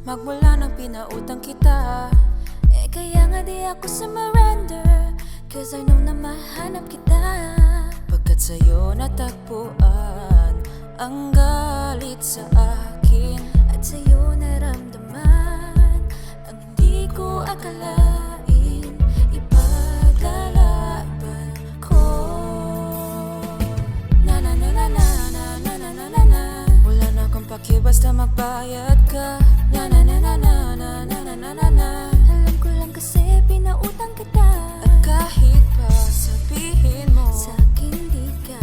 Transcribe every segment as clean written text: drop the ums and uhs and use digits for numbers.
magmula nang pinautang kita. Eh kaya nga di ako sumurrender, cause I know na mahanap kita. Pagkat sa'yo natagpuan ang galit sa akin, at sa'yo naramdaman ang hindi ko akalain, ipaglalaban ko. Na na na na na na na na na na na. wala na akong paki basta magbayad ka. Na na na na na na na na na na na. Alam ko lang kasi pinautang kita, At kahit pa sabihin mo sa'kin di ka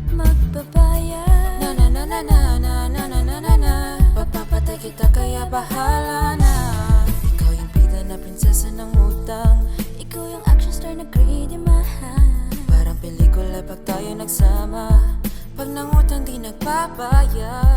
magbabayad. na na na na na na na na na na na, papapatay kita kaya bahala na. Ikaw yung bida na prinsesa ng utang, Ikaw yung action star na greedy mahal. parang pelikula pag tayo nagsama. Pag nangutang di nagbabayad,